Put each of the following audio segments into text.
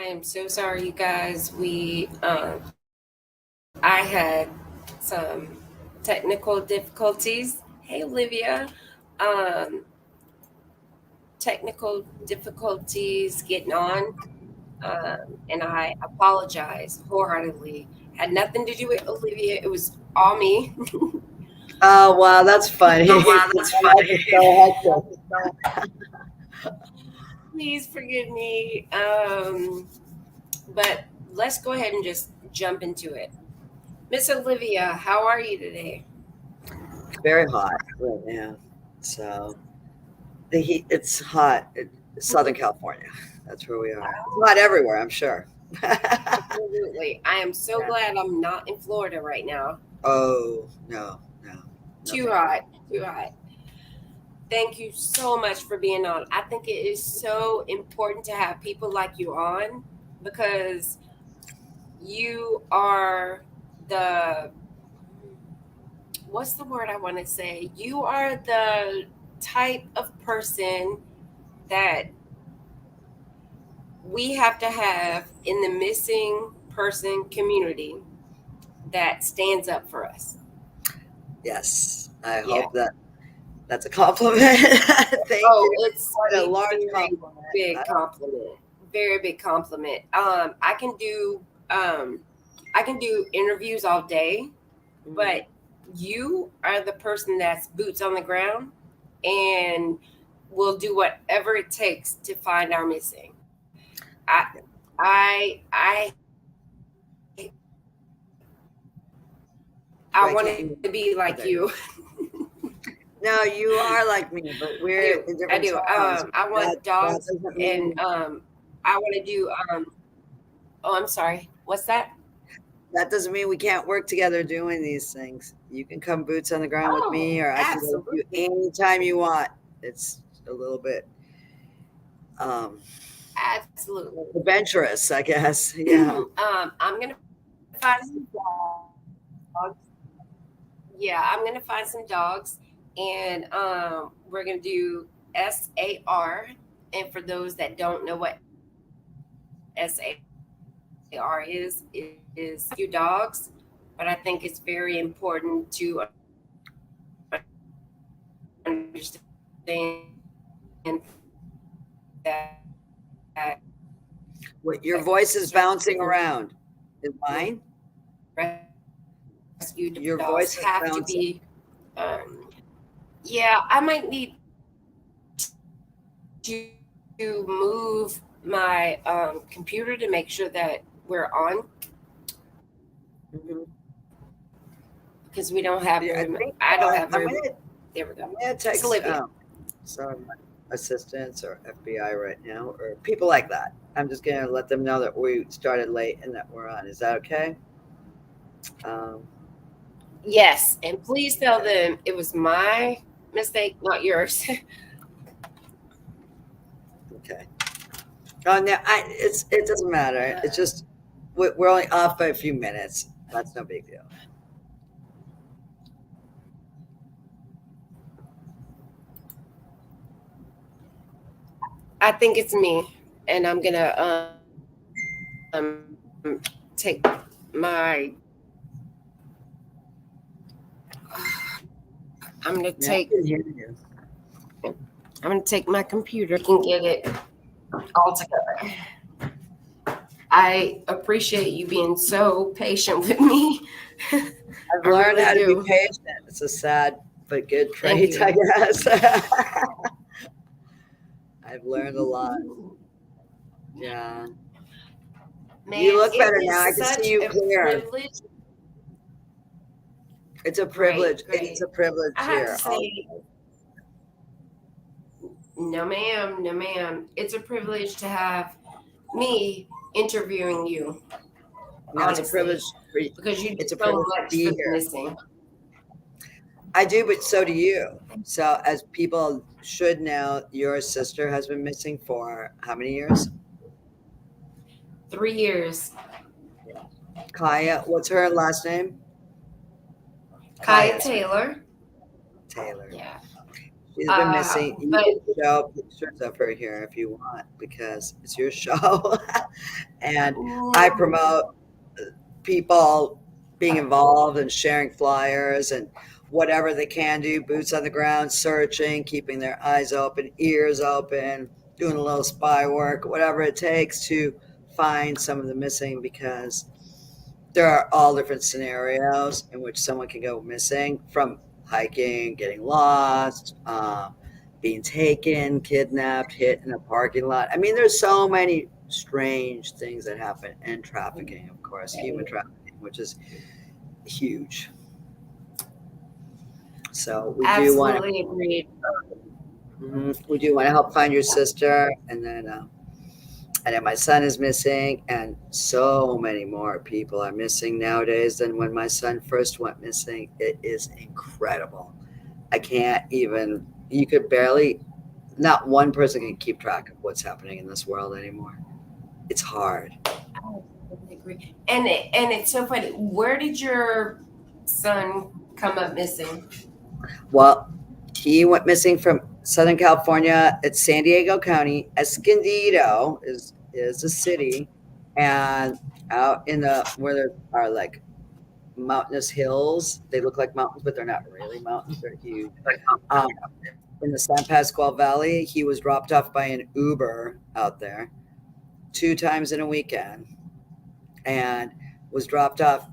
am so sorry, you guys. I had some technical difficulties. Hey, Olivia. Um, Technical difficulties getting on, and I apologize wholeheartedly. Had nothing to do with Olivia. It was all me. Oh wow, that's funny. Oh wow, My that's life is funny. so hectic. Please forgive me. But let's go ahead and just jump into it. Miss Olivia, how are you today? Very hot right now. So the heat, it's hot in Southern California. That's where we are. It's hot everywhere, I'm sure. Absolutely. I am so Yeah. glad I'm not in Florida right now. Oh no, no, no, Too thank you. hot. Too hot. Thank you so much for being on. I think it is so important to have people like you on because you are the what's the word I want to say? You are the type of person that we have to have in the missing person community that stands up for us. Yes, I Yeah. hope that's a compliment. Thank Oh, you. it's Quite a a large very compliment. big compliment. Very big compliment. Um I can do interviews all day, Mhm. but you are the person that's boots on the ground and will do whatever it takes to find our missing. I I I Wait, want to can't be you? like you. Oh, there you go. No, you are like me, but I we're do. in I different do. towns. I want That dogs, doesn't and mean I want to do. Oh, I'm sorry. What's that? that doesn't mean we can't work together doing these things. You can come boots on the ground with Oh, me, or I can go with you absolutely, anytime you want. It's a little bit um, absolutely. adventurous, I guess. Yeah. I'm gonna find some dogs. Yeah, I'm gonna find some dogs, and we're gonna do SAR. And for those that don't know what SAR is rescue dogs. But I think it's very important to understand that What your voice is bouncing certain around. Is mine? rescue dogs have to Your voice be. is bouncing. Um, yeah, I might need to move my computer to make sure that we're on Mhm. because we don't have very. Yeah, I I think don't have very. I'm There we go. gonna It's text Olivia. some of my assistants or FBI right now, or people like that. I'm just gonna let them know that we started late and that we're on. Is that okay? Um, Yes, and please tell okay. them it was my mistake, not yours. Okay. Oh no, it doesn't matter. It's just we're only off by a few minutes. That's no big deal. I think it's me, and I'm gonna take my I'm gonna take Yeah, I can hear you. I'm gonna take my computer. We can get it all together. I appreciate you being so patient with me. I've I learned really how to be do. patient. It's a sad but good Thank trait, I you. guess. I've learned a lot. Yeah. You Man, look it better now. is I can see such you a clear. privilege. It's a Great, privilege. It's great. a privilege I have to here. say, no, ma'am, no, ma'am. It's a privilege to have me interviewing you, No, it's a honestly, privilege for because you do it's a so privilege to much be for the here. missing. I do, but so do you. So as people should know, your sister has been missing for how many years? 3 years. Kaya, what's her last name? Kaya Kaya's right. Taylor. Taylor. Yeah. She's been missing. You But can show pictures of her here if you want because it's your show. And I mm, promote people being involved and sharing flyers and whatever they can do, boots on the ground, searching, keeping their eyes open, ears open, doing a little spy work, whatever it takes to find some of the missing because there are all different scenarios in which someone can go missing from hiking, getting lost, being taken, kidnapped, hit in a parking lot. I mean, there's so many strange things that happen, and trafficking, of course, human trafficking, which is huge. So absolutely agreed. we do want to help find your sister, and then my son is missing, and so many more people are missing nowadays than when my son first went missing. It is incredible. I can't even. You could barely. Not one person can keep track of what's happening in this world anymore. It's hard. I absolutely agree. And it's so funny. Where did your son come up missing? Well, he went missing from Southern California. It's San Diego County. Escondido is a city, and out in the where there are like mountainous hills. They look like mountains, but they're not really mountains. They're huge. Um, in the San Pasqual Valley, he was dropped off by an Uber out there two times in a weekend, and was dropped off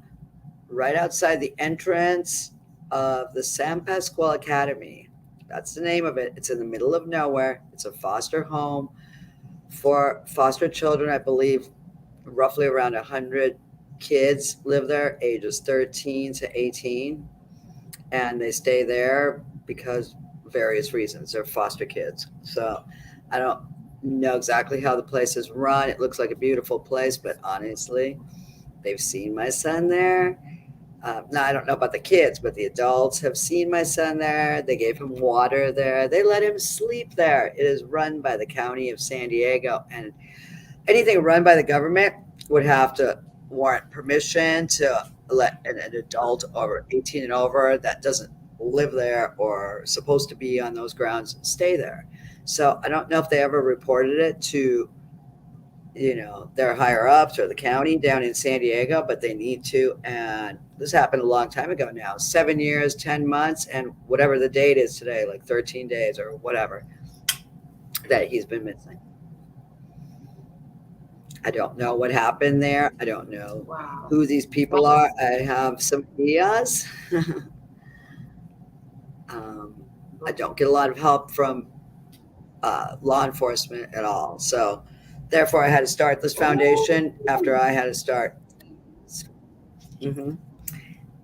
right outside the entrance of the San Pasqual Academy. That's the name of it. It's in the middle of nowhere. It's a foster home for foster children. I believe roughly around 100 kids live there, ages 13 to 18. And they stay there because various reasons. They're foster kids. So I don't know exactly how the place is run. It looks like a beautiful place, but honestly, they've seen my son there. Now, I don't know about the kids, but the adults have seen my son there. They gave him water there. They let him sleep there. It is run by the county of San Diego, and anything run by the government would have to warrant permission to let an adult over 18 and over that doesn't live there or supposed to be on those grounds stay there. So I don't know if they ever reported it to their higher ups or the county down in San Diego, but they need to. And this happened a long time ago now, 7 years, 10 months, and whatever the date is today, like 13 days or whatever, that he's been missing. I don't know what happened there. I don't know Wow. who these people are. I have some ideas. um, I don't get a lot of help from law enforcement at all. So, therefore, I had to start this foundation after I had to start mhm,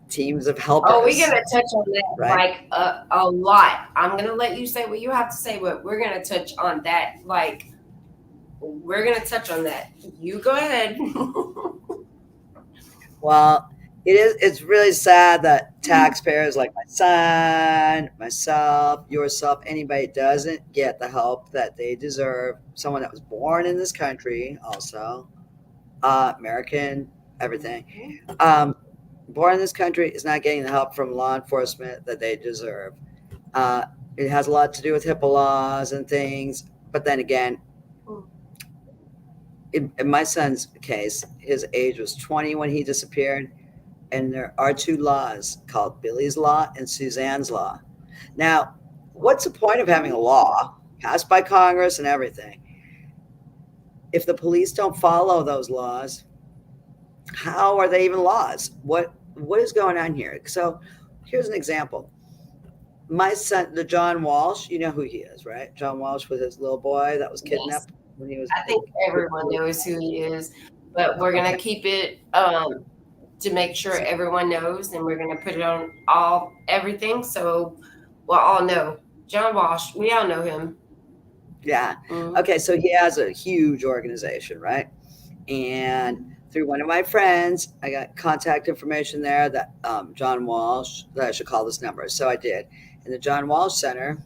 teams of Oh, we're helpers, gonna touch on that right? like a lot. I'm gonna let you say what you have to say, but we're gonna touch on that. Like, we're gonna touch on that. You go ahead. Well, it's really sad that taxpayers like my son, myself, yourself, anybody doesn't get the help that they deserve. Someone that was born in this country, also American, everything. Um, Born in this country is not getting the help from law enforcement that they deserve. Uh, it has a lot to do with HIPAA laws and things. But then again, in my son's case, his age was 20 when he disappeared. And there are two laws called Billy's Law and Suzanne's Law. Now, what's the point of having a law passed by Congress and everything if the police don't follow those laws? How are they even laws? What is going on here? So here's an example. My son, the John Walsh, you know who he is, right? John Walsh was his little boy that was Yes, kidnapped when he was I think everyone knows who he is, but we're gonna okay. keep it to make sure everyone knows, and we're gonna put it on all everything so we'll all know. John Walsh, we all know him. Yeah. Mhm. Okay, so he has a huge organization, right? And through one of my friends, I got contact information there that John Walsh, that I should call this number. So I did. And the John Walsh Center,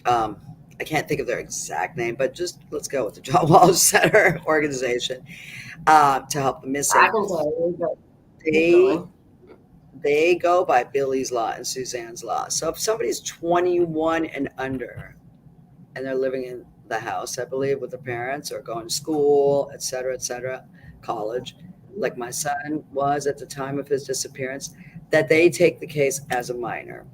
um, I can't think of their exact name, but just let's go with the John Walsh Center organization to help the I missing. can tell you, but keep They going. they go by Billy's Law and Suzanne's Law. So if somebody's 21 and under and they're living in the house, I believe, with the parents or going to school, et cetera, college, like my son was at the time of his disappearance, that they take the case as a minor.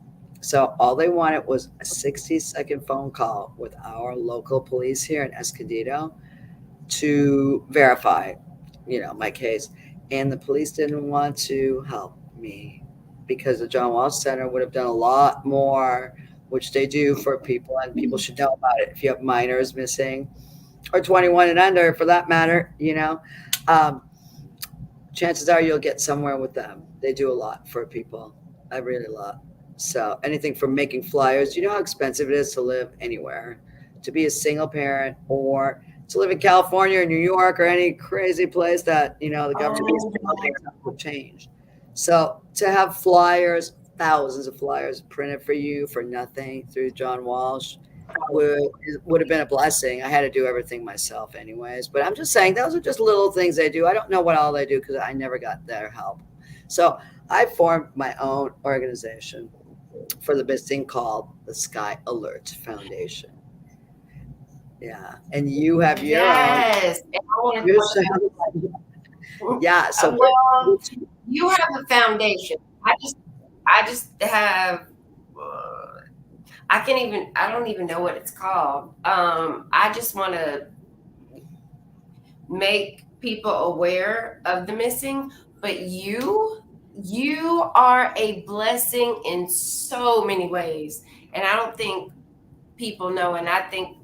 So all they wanted was a 60-second phone call with our local police here in Escondido to verify, my case. And the police didn't want to help me because the John Walsh Center would have done a lot more, which they do for people, and people should know about it if you have minors missing or 21 and under for that matter. Um, Chances are you'll get somewhere with them. They do a lot for people. I really a lot. So anything from making flyers. You know how expensive it is to live anywhere, to be a single parent, or to live in California or New York or any crazy place that the government is Oh, building will change. So to have flyers, thousands of flyers printed for you for nothing through John Walsh would would have been a blessing. I had to do everything myself anyways. But I'm just saying those are just little things they do. I don't know what all they do because I never got their help. So I formed my own organization for the missing called the Sky Alert Foundation. Yeah. And you have your own. yes. And I want to Your talk about. yeah. So Well, you have a foundation. I just have. Uh, I can't even. I don't even know what it's called. I just want to make people aware of the missing. But you are a blessing in so many ways, and I don't think people know. And I think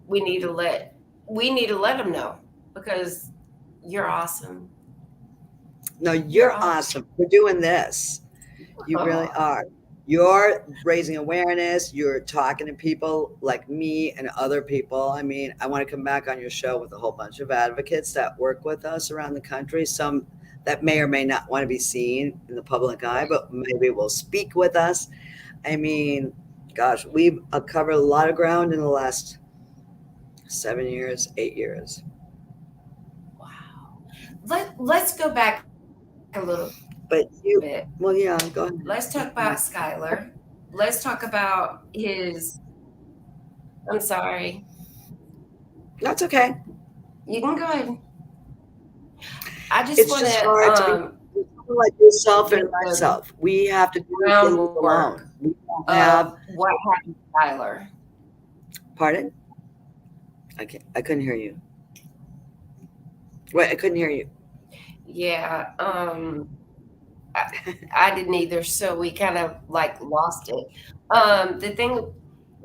we need to let them know because you're awesome. no, You're you're awesome. awesome for doing this. You really Oh, are. You're raising awareness. You're talking to people like me and other people. I mean, I want to come back on your show with a whole bunch of advocates that work with us around the country. Some that may or may not want to be seen in the public eye, but maybe will speak with us. I mean, gosh, we've covered a lot of ground in the last 7 years, 8 years. wow. Let's go back a little But you, bit. well, yeah, go Let's talk about ahead. Skylar. Let's talk about his. I'm sorry. That's okay. You can go ahead. I just It's want just to hard to be someone like yourself give and the myself. We have to do things groundwork alone. We don't have, of what happened to Skylar. pardon? I couldn't hear you. Wait, I couldn't hear you. Yeah. I, I didn't either, so we kind of like lost it. The thing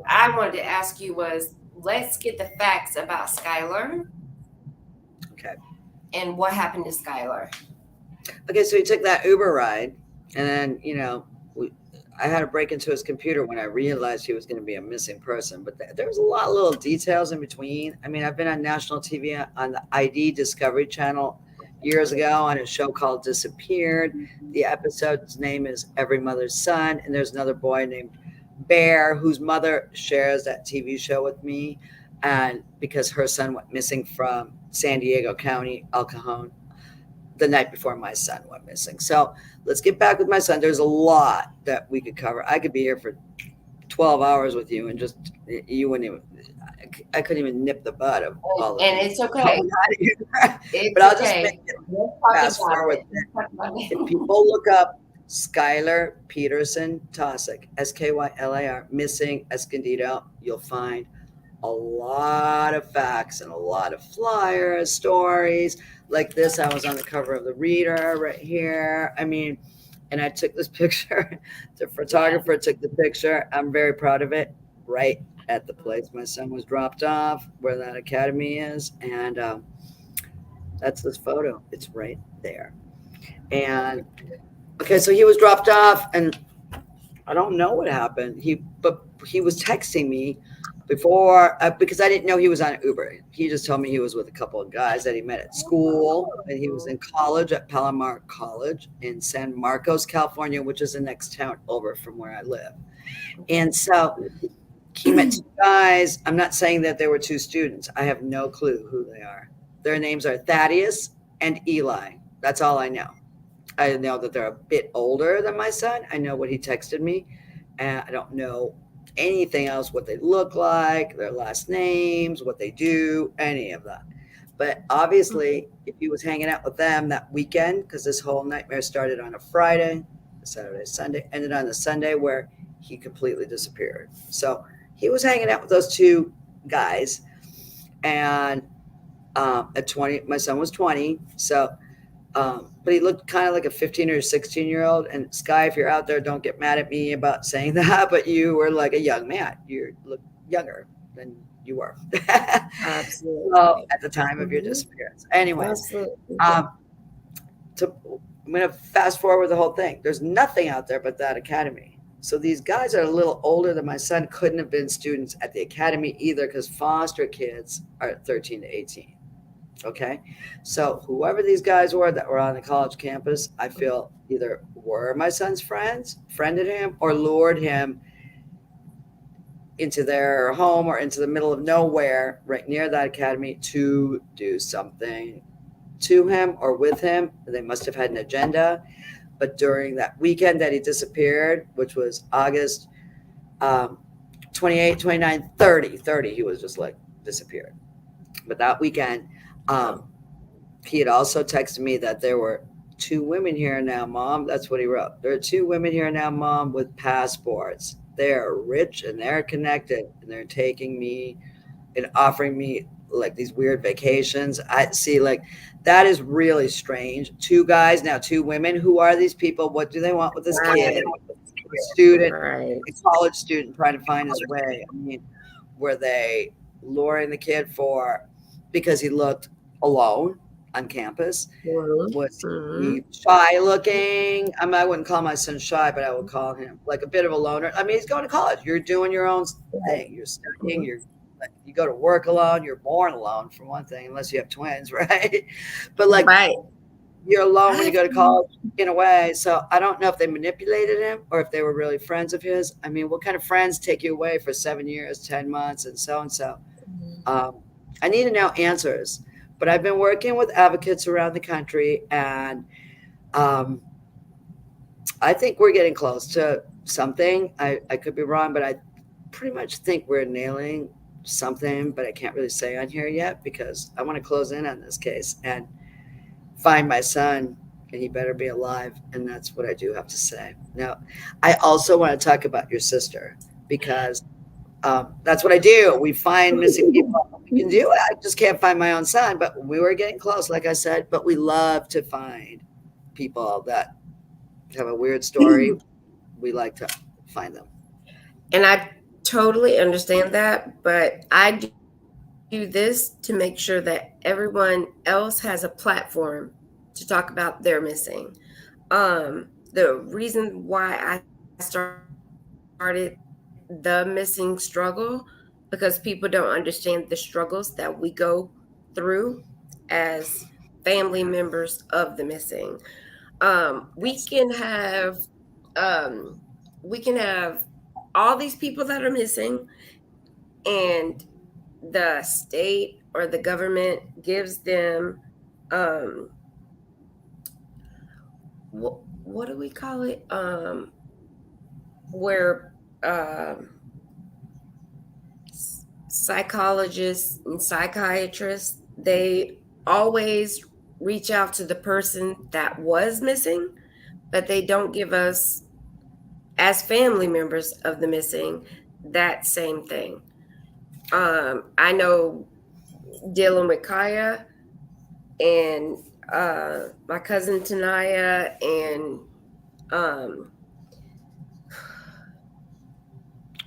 I wanted to ask you was, let's get the facts about Skylar Okay. and what happened to Skylar. Okay, so he took that Uber ride, and then, I had to break into his computer when I realized he was going to be a missing person. But there was a lot of little details in between. I mean, I've been on national TV on the ID Discovery Channel years ago on a show called Disappeared. The episode's name is Every Mother's Son, and there's another boy named Bear whose mother shares that TV show with me, and because her son went missing from San Diego County, El Cajon, the night before my son went missing. So let's get back with my son. There's a lot that we could cover. I could be here for 12 hours with you and just, you wouldn't even, I couldn't even nip the bud of all the And things it's okay. going on here. But It's I'll just make okay. it Let's talk fast about forward. it. Let's talk about If it. people look up Skylar Peterson Tosic, Skylar, missing Escondido, you'll find a lot of facts and a lot of flyers, stories like this. I was on the cover of the Reader right here. I mean, and I took this picture. The photographer took the picture. I'm very proud of it. Right at the place my son was dropped off, where that academy is, and that's this photo. It's right there. And okay, so he was dropped off, and I don't know what happened. But he was texting me before because I didn't know he was on Uber. He just told me he was with a couple of guys that he met at school, and he was in college at Palomar College in San Marcos, California, which is the next town over from where I live. And so he met two guys. I'm not saying that there were two students. I have no clue who they are. Their names are Thaddeus and Eli. That's all I know. I know that they're a bit older than my son. I know what he texted me, and I don't know anything else, what they look like, their last names, what they do, any of that. But obviously, if he was hanging out with them that weekend, because this whole nightmare started on a Friday, Saturday, Sunday, ended on a Sunday where he completely disappeared. So he was hanging out with those two guys, and at 20, my son was 20, so but he looked kind of like a 15 or 16-year-old. And Sky, if you're out there, don't get mad at me about saying that, but you were like a young man. You look younger than you were. So Absolutely. at the time of your Hmm. disappearance. Anyways, Absolutely. um, I'm going to fast forward the whole thing. There's nothing out there but that academy. So these guys are a little older than my son, couldn't have been students at the academy either, because foster kids are 13 to 18. Okay. So whoever these guys were that were on the college campus, I feel either were my son's friends, friended him, or lured him into their home or into the middle of nowhere right near that academy to do something to him or with him. They must have had an agenda. But during that weekend that he disappeared, which was August 28, 29, 30, 30, he was just like disappeared. But that weekend, um, he had also texted me that there were two women here now, Mom. That's what he wrote. There are two women here now, Mom, with passports. They're rich and they're connected, and they're taking me and offering me like these weird vacations. I see, like, that is really strange. Two guys, now two women. Who are these people? What do they want with this kid? Right. A student, Right. a college student trying to find his way. I mean, were they luring the kid for because he looked alone on campus? Was Hmm. he shy looking? I mean, I wouldn't call my son shy, but I would call him like a bit of a loner. I mean, he's going to college. You're doing your own thing. You're studying. You go to work alone. You're born alone, for one thing, unless you have twins, right? But like, Right. you're alone when you I go to college in a way. So I don't know if they manipulated him or if they were really friends of his. I mean, what kind of friends take you away for 7 years, 10 months, and so and so? Um, I need to know answers. But I've been working with advocates around the country, and um, I think we're getting close to something. I could be wrong, but I pretty much think we're nailing something, but I can't really say on here yet because I want to close in on this case and find my son, and he better be alive. And that's what I do have to say. Now, I also want to talk about your sister because that's what I do. We find missing people. We can do it. I just can't find my own son, but we were getting close, like I said. But we love to find people that have a weird story. We like to find them. and I totally understand that, but I do this to make sure that everyone else has a platform to talk about their missing. The reason why I started the missing struggle, because people don't understand the struggles that we go through as family members of the missing. We can have um, we can have all these people that are missing, and the state or the government gives them um, what do we call it? Where psychologists and psychiatrists, they always reach out to the person that was missing, but they don't give us, as family members of the missing, that same thing. I know, dealing with Kaya and my cousin Tanaya, and um,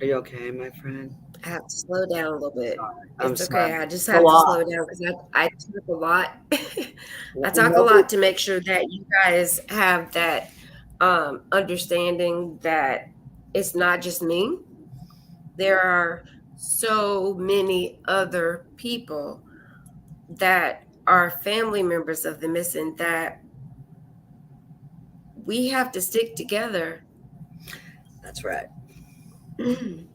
Are you okay, my friend? I have to slow down a little bit. I'm It's sorry. okay. I just A have to lot. slow down because I talk a lot. I talk a Nobody. lot to make sure that you guys have that understanding that it's not just me. There are so many other people that are family members of the missing that we have to stick together. That's right.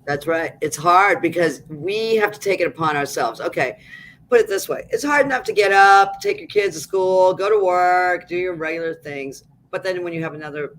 That's right. It's hard because we have to take it upon ourselves. Okay, put it this way: it's hard enough to get up, take your kids to school, go to work, do your regular things. But then when you have another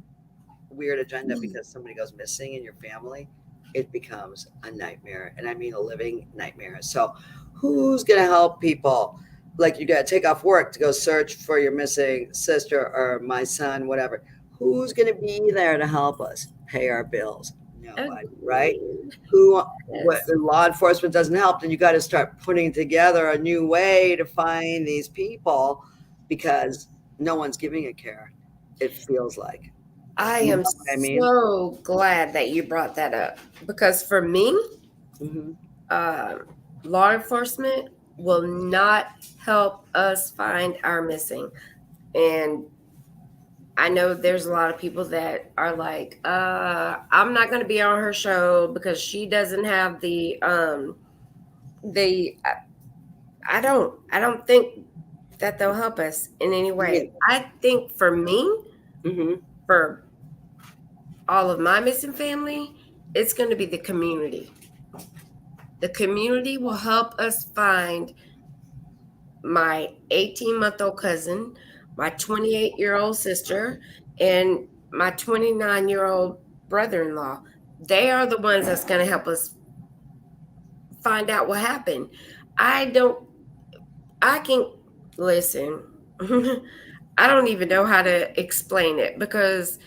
weird agenda because somebody goes missing in your family, it becomes a nightmare. And I mean a living nightmare. So who's going to help people? Like you got to take off work to go search for your missing sister or my son, whatever. Who's going to be there to help us pay our bills? Nobody, right? Agreed. Who, what Yes. law enforcement doesn't help, then you got to start putting together a new way to find these people because no one's giving a care. It feels like, I you know am what I mean? so glad that you brought that up because for me, Hmm. uh, law enforcement will not help us find our missing. And I know there's a lot of people that are like, I'm not going to be on her show because she doesn't have the I don't think that they'll help us in any way. I think for me, Hmm. for all of my missing family, it's going to be the community. The community will help us find my 18-month-old cousin, my 28-year-old sister, and my 29-year-old brother-in-law. They are the ones that's going to help us find out what happened. I don't I can listen. I don't even know how to explain it because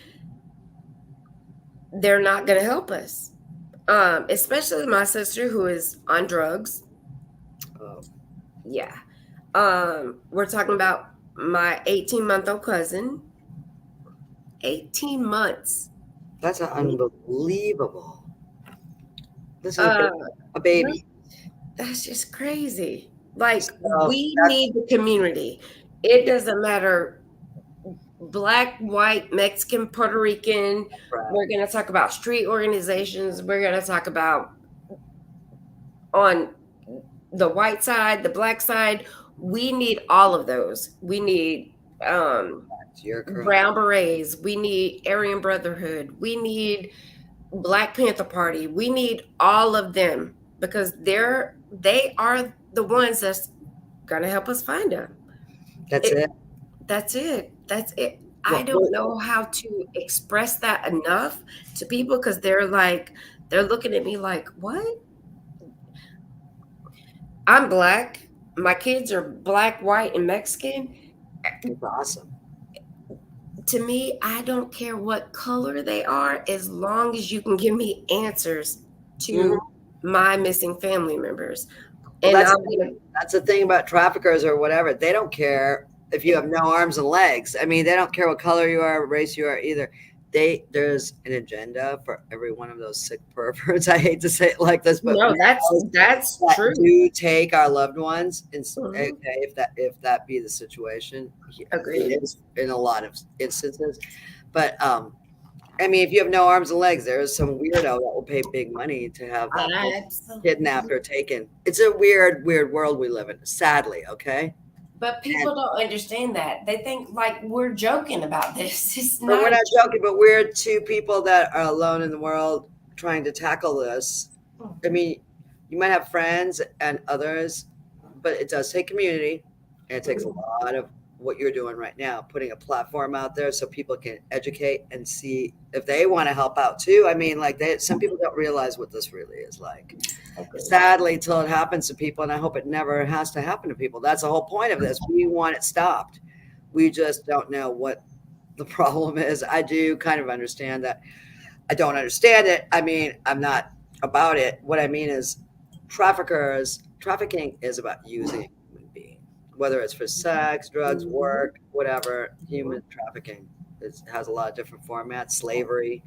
they're not going to help us. Especially my sister who is on drugs. Oh, Yeah. We're talking about my 18-month-old cousin. 18 months. that's unbelievable. This is Uh, a baby. that's just crazy. Like, So we that's need the community. It yeah, doesn't matter black, white, Mexican, Puerto Rican. right. We're going to talk about street organizations. We're going to talk about on the white side, the black side. We need all of those. We need You're correct. Brown Berets. We need Aryan Brotherhood. We need Black Panther Party. We need all of them because they are the ones that's gonna help us find them. That's It, it. that's it. That's it. I What, don't know how to express that enough to people because they're looking at me like, what? I'm black. My kids are black, white, and Mexican. it's awesome. To me, I don't care what color they are as long as you can give me answers Hmm. to my missing family members. Well, And I'm gonna that's the thing about traffickers or whatever. They don't care if you have no arms and legs. I mean, they don't care what color you are, what race you are either. There's an agenda for every one of those sick perverts. I hate to say it like this, but no, that's that true. do take our loved ones. And okay, Mhm. if that be the situation, Agreed. it is in a lot of instances. But I mean, if you have no arms and legs, there is some weirdo that will pay big money to have that person kidnapped Absolutely. or taken. It's a weird, weird world we live in. Sadly, okay. But And people don't understand that. They think like we're joking about this. It's but we're not. not joking. But we're two people that are alone in the world trying to tackle this. I mean, you might have friends and others, but it does take community, and it takes a lot of what you're doing right now, putting a platform out there so people can educate and see if they want to help out too. I mean, like some people don't realize what this really is like. Agreed. Sadly, till it happens to people, and I hope it never has to happen to people. That's the whole point of this. We want it stopped. We just don't know what the problem is. I do kind of understand that. I don't understand it. I mean, I'm not about it. What I mean is, trafficking is about using a human being, whether it's for sex, drugs, Mhm. work, whatever. Human trafficking has a lot of different formats. Slavery.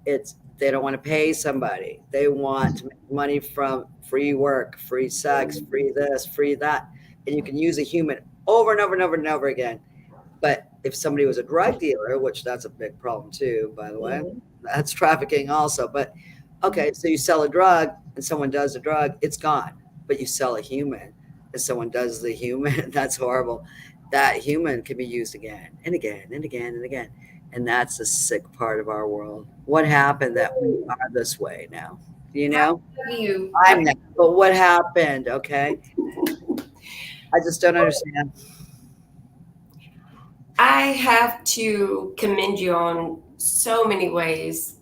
It's they don't want to pay somebody. They want to make money from free work, free sex, free this, free that, and you can use a human over and over and over and over again. But if somebody was a drug dealer, which that's a big problem too, by the way, Mhm. that's trafficking also. But okay, so you sell a drug and someone does a drug, it's gone. But you sell a human and someone does the human, that's horrible. That human can be used again and again and again and again. And that's the sick part of our world. What happened that we are this way now? You How know, have you? I'm not, but what happened? Okay. I just don't understand. I have to commend you on so many ways.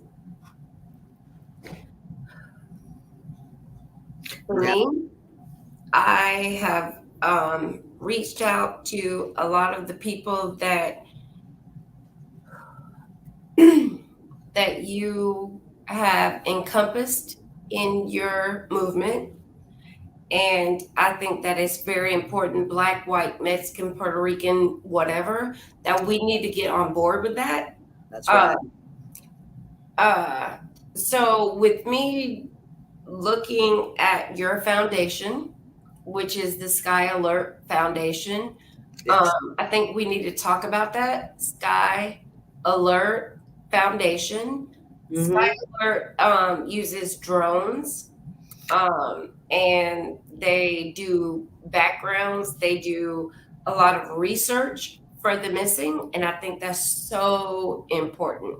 For Yeah. me, I have reached out to a lot of the people that that you have encompassed in your movement. And I think that it's very important, Black, white, Mexican, Puerto Rican, whatever, that we need to get on board with that. That's Uh, right. uh, so, with me looking at your foundation, which is the Sky Alert Foundation, Yes. I think we need to talk about that. Sky Alert Foundation. Sky Mm-hmm. Alert uses drones, and they do backgrounds, they do a lot of research for the missing, and I think that's so important.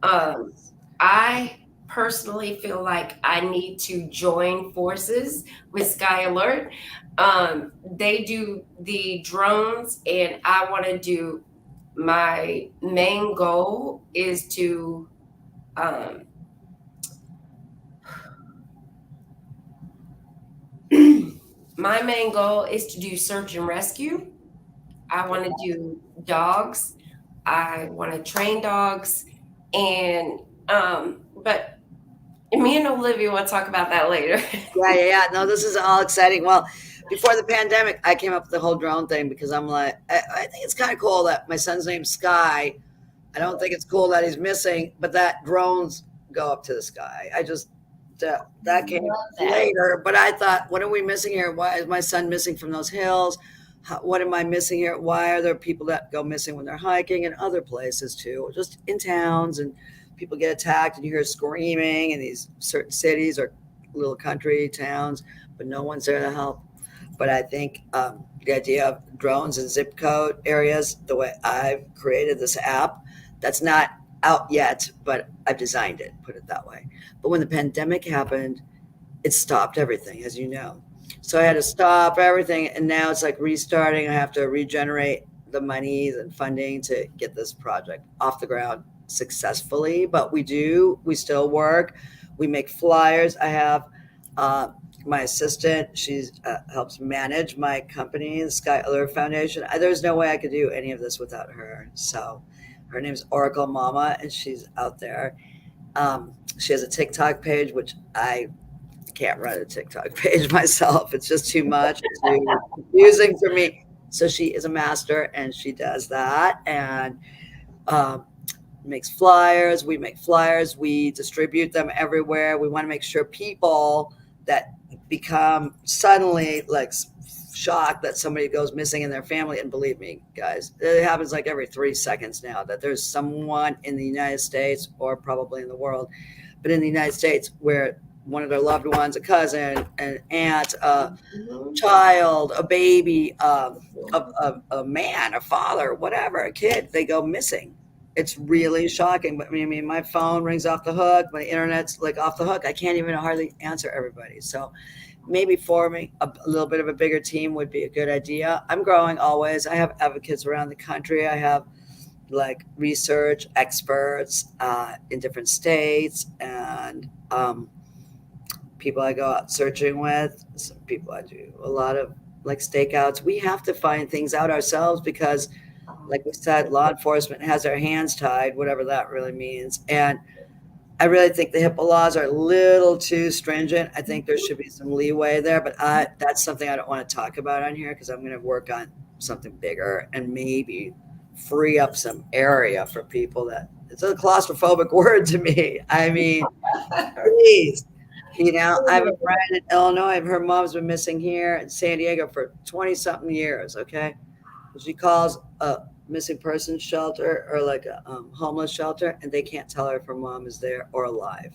Um, I personally feel like I need to join forces with Sky Alert. They do the drones, and I want to do my main goal is to um, my main goal is to do search and rescue. I want to do dogs. I want to train dogs, and but me and Olivia will talk about that later. Yeah, yeah, yeah. No, this is all exciting. Well, before the pandemic, I came up with the whole drone thing because I'm like, I think it's kind of cool that my son's name's Sky. I don't think it's cool that he's missing, but that drones go up to the sky. I just that came Love that. later. But I thought, what are we missing here? Why is my son missing from those hills? What am I missing here? Why are there people that go missing when they're hiking and other places too, just in towns and people get attacked and you hear screaming in these certain cities or little country towns, but no one's there to help. But I think the idea of drones and zip code areas, the way I've created this app, that's not out yet, but I've designed it, put it that way. But when the pandemic happened, it stopped everything, as you know. So I had to stop everything, and now it's like restarting. I have to regenerate the monies and funding to get this project off the ground successfully. But we still work. We make flyers. I have uh, my assistant. She helps manage my company, the Sky Alert Foundation. There's no way I could do any of this without her. So her name's Oracle Mama, and she's out there. She has a TikTok page, which I can't run a TikTok page myself. It's just too much, too confusing for me. So she is a master, and she does that, and um, makes flyers. We make flyers. We distribute them everywhere. We want to make sure people that become suddenly like shocked that somebody goes missing in their family, and believe me, guys, it happens like every 3 seconds now that there's someone in the United States or probably in the world, but in the United States where one of their loved ones, a cousin, an aunt, a Mhm. child, a baby, a man, a father, whatever, a kid, they go missing. It's really shocking. But I mean, my phone rings off the hook, my internet's like off the hook. I can't even hardly answer everybody. So maybe forming a little bit of a bigger team would be a good idea. I'm growing always. I have advocates around the country. I have like research experts in different states and people I go out searching with, some people I do a lot of like stakeouts. We have to find things out ourselves because, like we said, law enforcement has their hands tied, whatever that really means. And I really think the HIPAA laws are a little too stringent. I think there should be some leeway there, but that's something I don't want to talk about on here because I'm going to work on something bigger and maybe free up some area for people that it's a claustrophobic word to me. I mean, please. I have a friend in Illinois. Her mom's been missing here in San Diego for 20 something years. Okay. She calls a missing person shelter or like a homeless shelter, and they can't tell her if her mom is there or alive.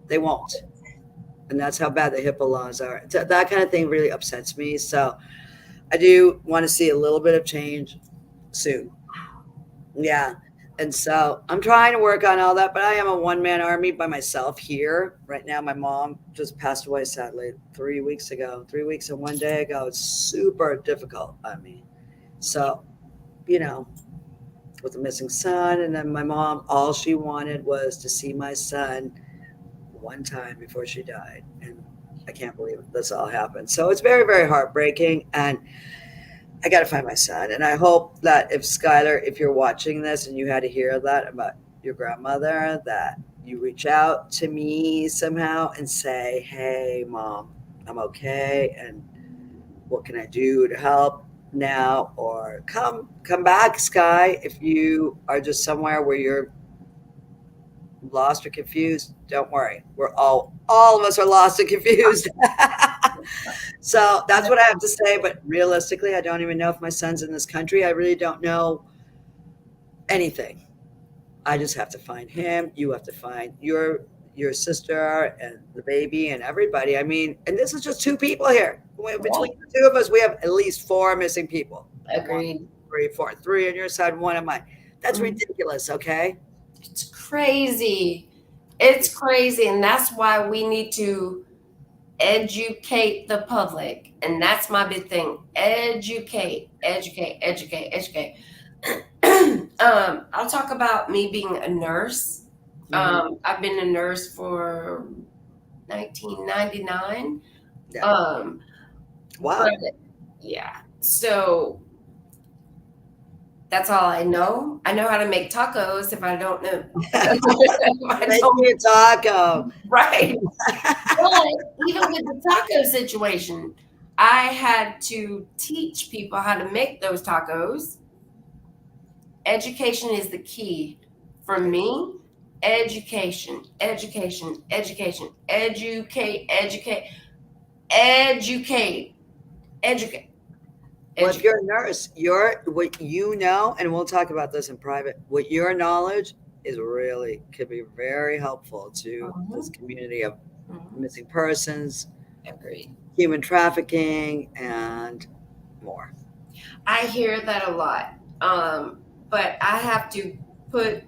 They won't. And that's how bad the HIPAA laws are. That kind of thing really upsets me. So I do want to see a little bit of change soon. Yeah. And so I'm trying to work on all that, but I am a one man army by myself here. Right now, my mom just passed away sadly 3 weeks ago, 3 weeks and one day ago. It's super difficult on me. So, you know, with a missing son. And then my mom, all she wanted was to see my son one time before she died. And I can't believe this all happened. So it's very, very heartbreaking. And I got to find my son. And I hope that if Skylar, if you're watching this and you had to hear that about your grandmother, that you reach out to me somehow and say, hey, mom, I'm okay. And what can I do to help now? Or come back, Sky, if you are just somewhere where you're lost or confused. Don't worry, we're all of us are lost and confused. So that's what I have to say, but realistically I don't even know if my son's in this country. I really don't know anything. I just have to find him. You have to find your sister and the baby and everybody. I mean, and this is just two people here. Between the two of us, we have at least four missing people. Agreed. One, three, four, three on your side, one on mine. That's ridiculous. Okay. It's crazy. It's crazy. And that's why we need to educate the public. And that's my big thing. Educate, educate, educate, educate. I'll talk about me being a nurse. I've been a nurse for 1999. Yeah. Wow. But, yeah. So that's all I know. I know how to make tacos if I don't know. Make me a taco. Right. But even with the taco situation, I had to teach people how to make those tacos. Education is the key for me. Education, education, education, educate, educate, educate, educate. Well, if you're a nurse, what you know, and we'll talk about this in private, what your knowledge is really could be very helpful to this community of missing persons, Agreed. human trafficking, and more. I hear that a lot. But I have to put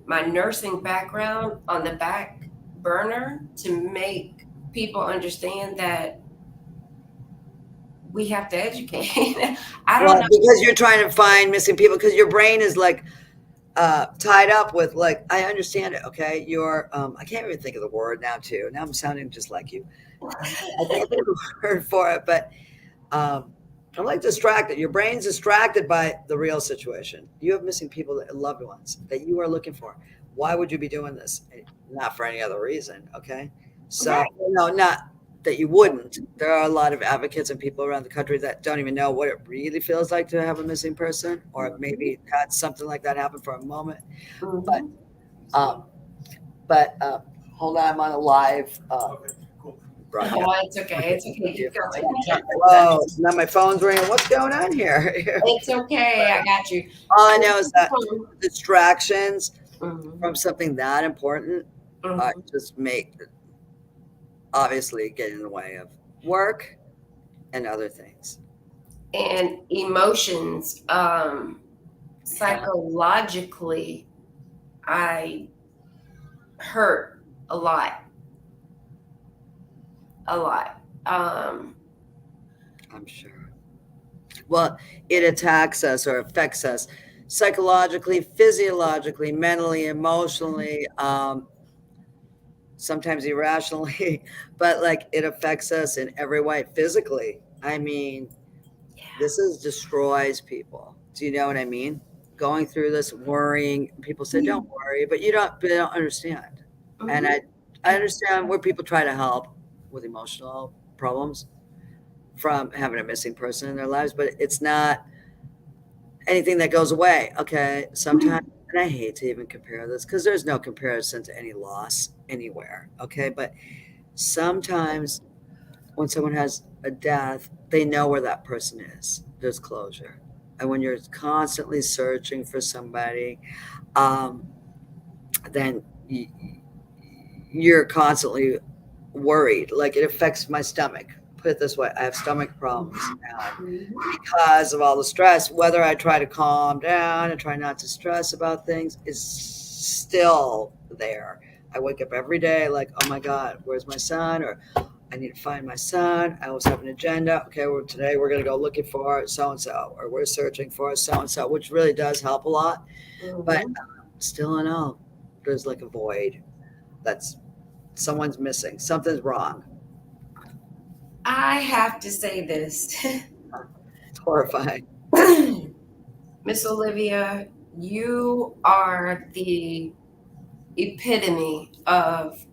my nursing background on the back burner to make people understand that we have to educate. I don't know. Because you're trying to find missing people because your brain is like tied up with like I understand it. Okay, you're I can't even think of the word now. Too now I'm sounding just like you. I can't think of the word for it, but I'm like distracted. Your brain's distracted by the real situation. You have missing people, loved ones that you are looking for. Why would you be doing this? Not for any other reason. Okay, so no, not that you wouldn't. There are a lot of advocates and people around the country that don't even know what it really feels like to have a missing person, or maybe had something like that happen for a moment. But hold on, I'm on a live broadcast. Oh, it's okay. It's okay. Keep going. Whoa, now my phone's ringing. What's going on here? It's okay. I got you. All I know is that distractions from something that important just make obviously get in the way of work and other things. And emotions, psychologically, I hurt a lot. A lot. I'm sure. Well, it attacks us or affects us psychologically, physiologically, mentally, emotionally, sometimes irrationally, but like it affects us in every way. Physically, I mean, this destroys people. Do you know what I mean? Going through this, worrying. People say, "Don't worry," but they don't understand. And I understand where people try to help with emotional problems from having a missing person in their lives, but it's not anything that goes away. Okay, sometimes. And I hate to even compare this because there's no comparison to any loss anywhere. Okay. But sometimes when someone has a death, they know where that person is. There's closure. And when you're constantly searching for somebody, then you're constantly worried. Like it affects my stomach. Put it this way, I have stomach problems because of all the stress. Whether I try to calm down and try not to stress about things is still there. I wake up every day like, oh my God, where's my son? Or I need to find my son. I always have an agenda. Okay, today we're going to go looking for so and so, or we're searching for so and so, which really does help a lot. But Mhm. still in all, there's like a void. That's someone's missing. Something's wrong. I have to say this. It's horrifying. Miss Olivia, you are the epitome of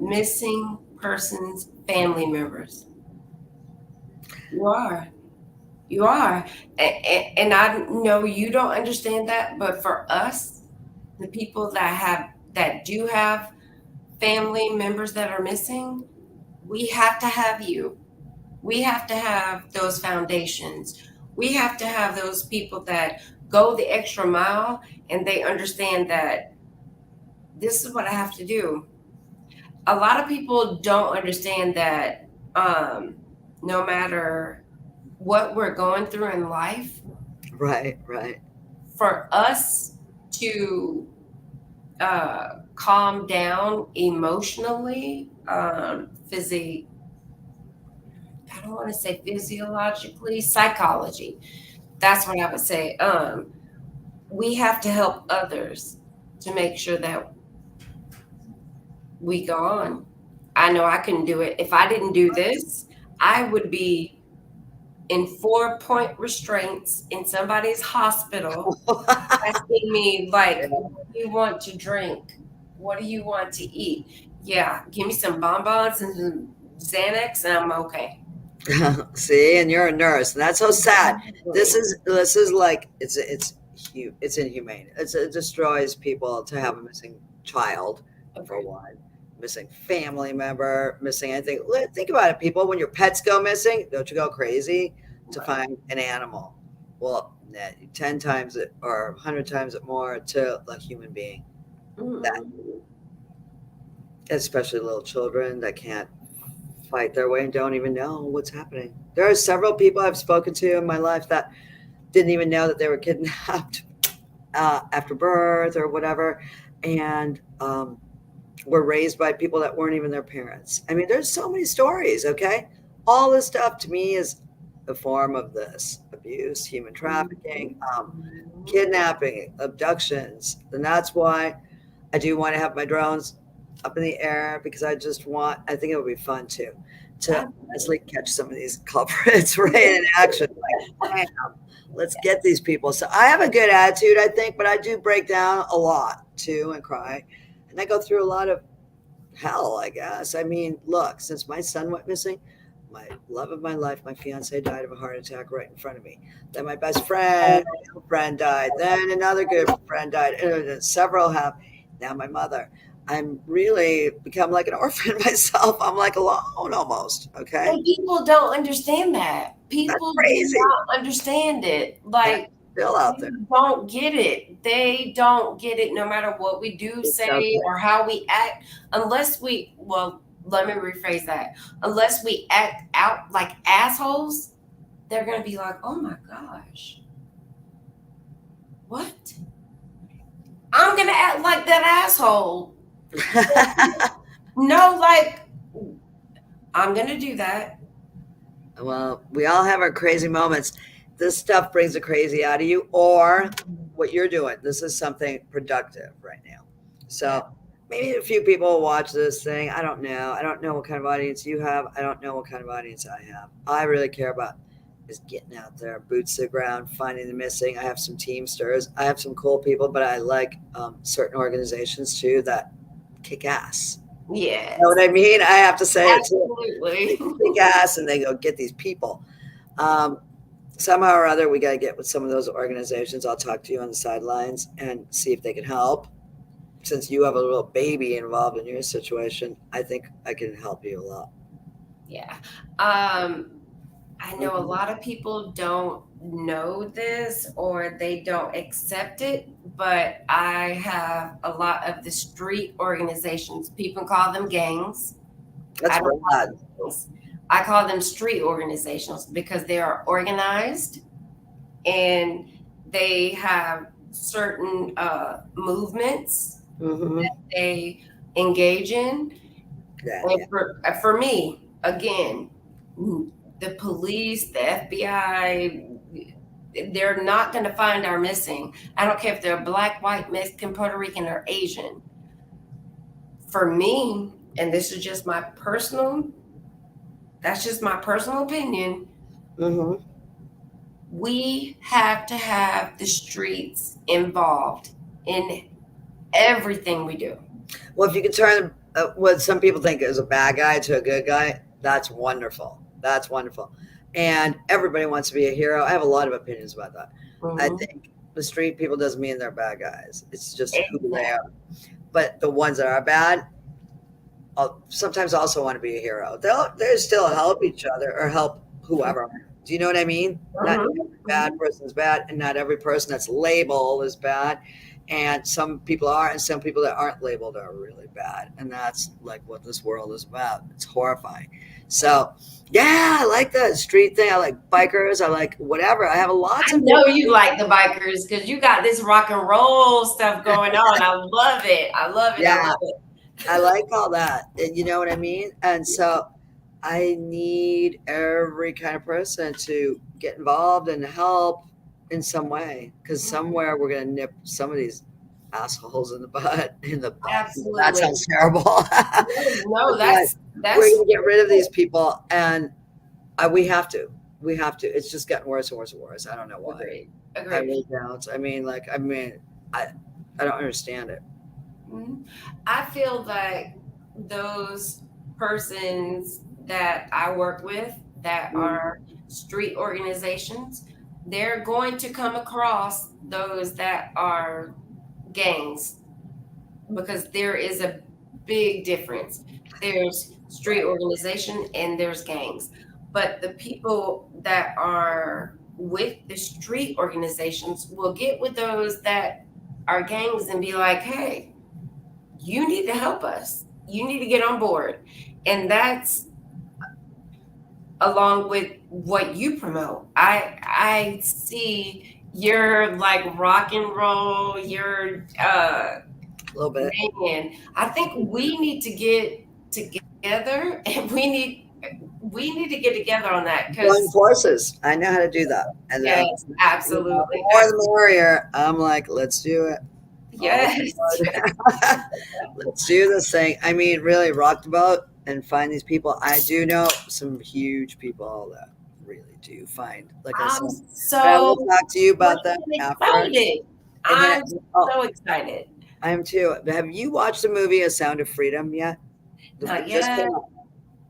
missing persons, family members. You are. You are. And I know you don't understand that, but for us, the people that do have family members that are missing, we have to have you. We have to have those foundations. We have to have those people that go the extra mile and they understand that this is what I have to do. A lot of people don't understand that no matter what we're going through in life, Right, right. for us to calm down emotionally, I don't want to say physiologically, psychology. That's what I would say. We have to help others to make sure that we go on. I know I couldn't do it. If I didn't do this, I would be in 4-point restraints in somebody's hospital asking me, like, what do you want to drink? What do you want to eat? Yeah, give me some bonbons and some Xanax, and I'm okay. See, and you're a nurse, and that's so sad. This Exactly. is this is like it's inhumane. It destroys people to have a missing child, for Agreed. one, missing family member, missing anything. Think about it, people. When your pets go missing, don't you go crazy to Right. find an animal? Well, 10 times it or 100 times it more to a human being. That, Mhm. especially little children that can't fight their way and don't even know what's happening. There are several people I've spoken to in my life that didn't even know that they were kidnapped after birth or whatever, and were raised by people that weren't even their parents. I mean, there's so many stories. Okay, all this stuff to me is a form of this abuse, human trafficking, Mhm. kidnapping, abductions, and that's why I do want to have my drones up in the air because I think it would be fun too, to honestly Absolutely. catch some of these culprits right in action. Like, bam, let's get these people. So I have a good attitude, I think, but I do break down a lot too and cry. And I go through a lot of hell, I guess. I mean, look, since my son went missing, my love of my life, my fiance died of a heart attack right in front of me. Then my best friend, friend died. Then another good friend died. And several have. Now my mother. I'm really become like an orphan myself. I'm like alone almost. Okay, And people don't understand that. that's People do crazy. not understand it. And Like, I'm still out they there. don't get it. They don't get it no matter what we do, It's okay. say, or how we act, unless we, well, let me rephrase that. Unless we act out like assholes, they're going to be like, oh my gosh, what? I'm going to act like that asshole. No, like, I'm going to do that. Well, we all have our crazy moments. This stuff brings the crazy out of you, or what you're doing. This is something productive right now. Yeah. So maybe a few people will watch this thing. I don't know. I don't know what kind of audience you have. I don't know what kind of audience I have. I really care about is getting out there, boots to the ground, finding the missing. I have some teamsters. I have some cool people, but I like certain organizations too that kick ass. You know Yes. what I mean? I have to say it too. Absolutely. They kick ass and they go get these people. Um, Somehow or other, we got to get with some of those organizations. I'll talk to you on the sidelines and see if they can help. Since you have a little baby involved in your situation, I think I can help you a lot. Yeah. Um, I know a Mhm. lot of people don't know this or they don't accept it, but I have a lot of the street organizations. People call them gangs. I That's don't call rad. them gangs. I call them street organizations because they are organized and they have certain movements Hmm. they engage in. Yeah, yeah. And for me, again, the police, the FBI, they're not going to find our missing. I don't care if they're black, white, Mexican, Puerto Rican, or Asian. For me, and this is just my personal, that's just my personal opinion. Hmm. We have to have the streets involved in everything we do. Well, if you can turn what some people think is a bad guy to a good guy, that's wonderful. That's wonderful. And everybody wants to be a hero. I have a lot of opinions about that. I Mm-hmm. think the street people doesn't mean they're bad guys. It's just who they Exactly. are. But the ones that are bad, sometimes also want to be a hero. They still help each other or help whoever. Do you know what I mean? Not Mm-hmm. every bad person is bad, and not every person that's labeled is bad. And some people are, and some people that aren't labeled are really bad. And that's like what this world is about. It's horrifying. So, yeah, I like the street thing. I like bikers. I like whatever. I have lots I of know you like the bikers because you got this rock and roll stuff going on. I love it. I love it. I yeah. love it. I like all that. And you know what I mean? And so I need every kind of person to get involved and help in some way because somewhere we're going to nip some of these assholes in the butt. In the butt. That Absolutely. sounds terrible. No, no, But we're that's going to get rid of these people, and we have to. We have to. It's just getting worse and worse and worse. I don't know why. agreed. I Agreed. really don't. I I don't understand it. Mhm. I feel like those persons that I work with that Mhm. are street organizations, they're going to come across those that are gangs because there is a big difference. There's street Right. organization and there's gangs. But the people that are with the street organizations will get with those that are gangs and be like, hey, you need to help us. You need to get on board. And that's along with what you promote. I see you're like rock and roll, you're A little bit. man, I think we need to get together and we need to get together on that Join because forces. I know how to do that. And yes, the absolutely. more the merrier. I'm like, let's do it. All Yes. aboard. Let's do this thing. I mean, really rock the boat and find these people. I do know some huge people that really do find, like I I'm said. But I will so talk to you about that freaking after. excited. And then, I'm oh, so excited. I am too. Have you watched the movie A Sound of Freedom yet? Not It just yet. came out.